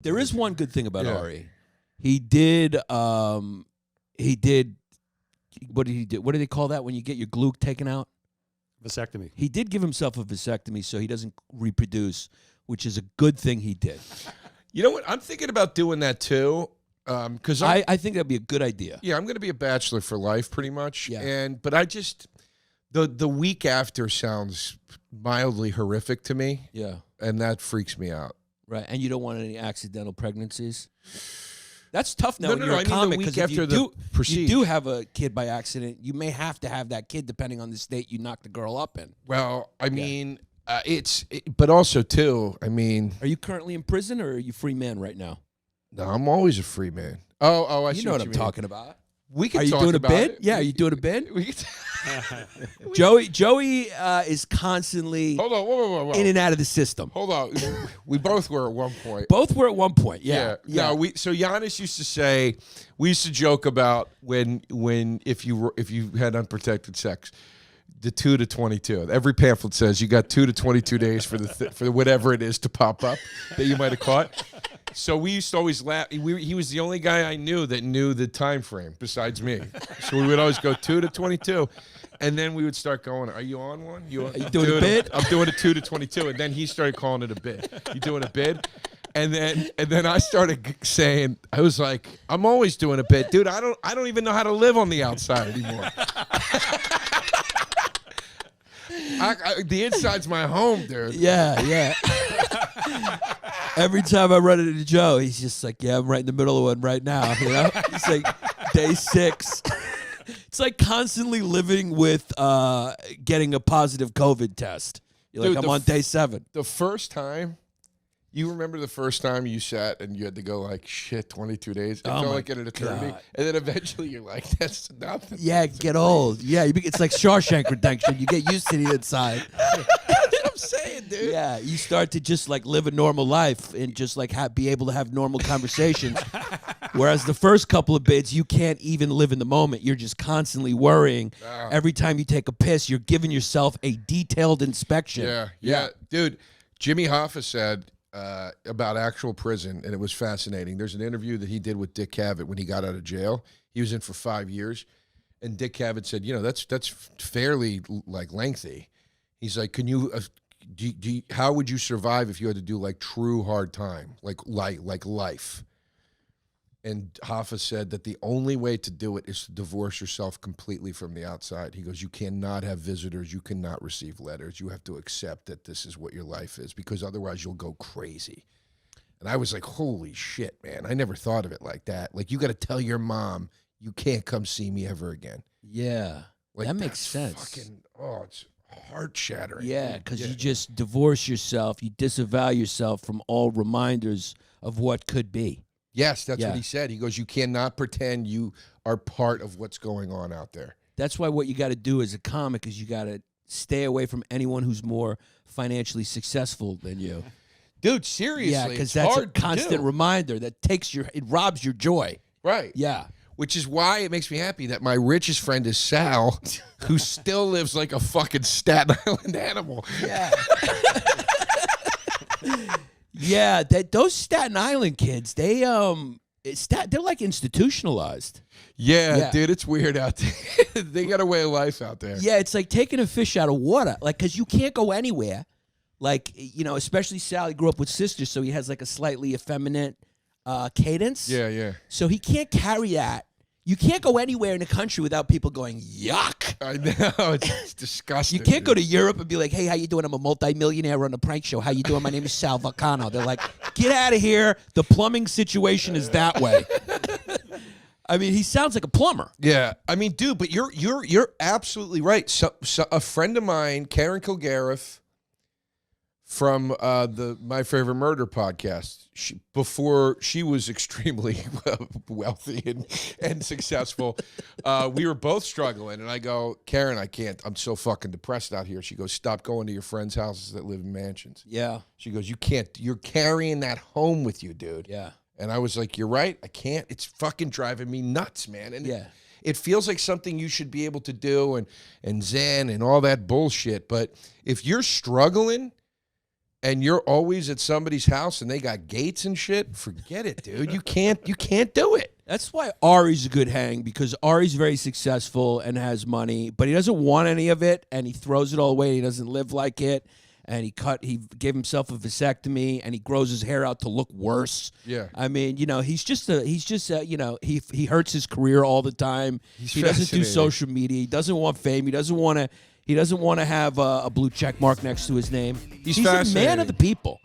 There is one good thing about Ari. He did. He did. What did he do? What do they call that when you get your glue taken out? Vasectomy. He did give himself a vasectomy so he doesn't reproduce, which is a good thing he did. You know what? I'm thinking about doing that too. Because I think that'd be a good idea. Yeah, I'm going to be a bachelor for life, pretty much. Yeah. But I just the week after sounds mildly horrific to me. Yeah. And that freaks me out. Right. And you don't want any accidental pregnancies? That's tough now. No, when you're a comic, the week 'cause if after you do have a kid by accident, you may have to have that kid depending on the state you knock the girl up in. Well, I mean, but also too, I mean. Are you currently in prison or are you free man right now? No, I'm always a free man. Oh, I see you know what I'm mean. talking about. We can Are you talk doing a about bid? it. Yeah, are you doing a bid? Joey Joey is constantly Hold on, whoa. in and out of the system. Hold on. We both were at one point. Both were at one point, yeah. No, so Yannis used to say, we used to joke about when if you had unprotected sex, the 2 to 22. Every pamphlet says you got 2 to 22 days for for whatever it is to pop up that you might have caught. So we used to always laugh. He was the only guy I knew that knew the time frame besides me. So we would always go 2 to 22. And then we would start going, are you on one? Are you doing a bid? I'm doing a 2 to 22. And then he started calling it a bid. You doing a bid? And then I started saying, I was like, I'm always doing a bid. Dude, I don't even know how to live on the outside anymore. The inside's my home, dude. Yeah. Every time I run into Joe, he's just like, yeah, I'm right in the middle of one right now. You know, it's like day 6. It's like constantly living with getting a positive COVID test. You're Dude, like, I'm on day 7. The first time, you remember the first time you sat and you had to go like, shit, 22 days? It felt like an eternity. God. And then eventually you're like, that's nothing. Yeah, get old. Yeah, it's like Shawshank Redemption. You get used to the inside. That's what I'm saying, dude. Yeah, you start to just like live a normal life and just like be able to have normal conversations. Whereas the first couple of bids, you can't even live in the moment. You're just constantly worrying. Every time you take a piss, you're giving yourself a detailed inspection. Yeah. Dude, Jimmy Hoffa said about actual prison, and it was fascinating. There's an interview that he did with Dick Cavett when he got out of jail. He was in for 5 years, and Dick Cavett said, that's fairly like lengthy. He's like, can you, how would you survive if you had to do like true hard time, like life? And Hoffa said that the only way to do it is to divorce yourself completely from the outside. He goes, you cannot have visitors. You cannot receive letters. You have to accept that this is what your life is, because otherwise you'll go crazy. And I was like, holy shit, man. I never thought of it like that. Like, you got to tell your mom you can't come see me ever again. Yeah. Like, that makes sense. It's heart-shattering. Yeah, because you just divorce yourself. You disavow yourself from all reminders of what could be. Yes, that's what he said. He goes, you cannot pretend you are part of what's going on out there. That's why what you got to do as a comic is you got to stay away from anyone who's more financially successful than you. Dude, seriously. Yeah, because that's a constant reminder that it robs your joy. Right. Yeah. Which is why it makes me happy that my richest friend is Sal, who still lives like a fucking Staten Island animal. Yeah. Yeah, those Staten Island kids, they're like institutionalized. Yeah, dude, it's weird out there. They got a way of life out there. Yeah, it's like taking a fish out of water, like, because you can't go anywhere. Like, especially Sally grew up with sisters, so he has like a slightly effeminate cadence. Yeah. So he can't carry that. You can't go anywhere in the country without people going, yuck. I know, it's disgusting. You can't go to Europe and be like, hey, how you doing? I'm a multimillionaire on a prank show. How you doing? My name is Sal Vulcano. They're like, get out of here. The plumbing situation is that way. I mean, he sounds like a plumber. Yeah. I mean, dude, but you're absolutely right. So a friend of mine, Karen Kilgariff, from My Favorite Murder podcast, before she was extremely wealthy and successful, we were both struggling. And I go, Karen, I can't. I'm so fucking depressed out here. She goes, stop going to your friends' houses that live in mansions. Yeah. She goes, you can't. You're carrying that home with you, dude. Yeah. And I was like, you're right. I can't. It's fucking driving me nuts, man. And yeah. It feels like something you should be able to do and Zen and all that bullshit. But if you're struggling, and you're always at somebody's house and they got gates and shit, forget it, dude. You can't do it. That's why Ari's a good hang, because Ari's very successful and has money, but he doesn't want any of it, and he throws it all away. He doesn't live like it, and he gave himself a vasectomy, and he grows his hair out to look worse. Yeah. I mean, he's just he hurts his career all the time. He doesn't do social media. He doesn't want fame. He doesn't want to have a blue check mark next to his name. He's a man of the people.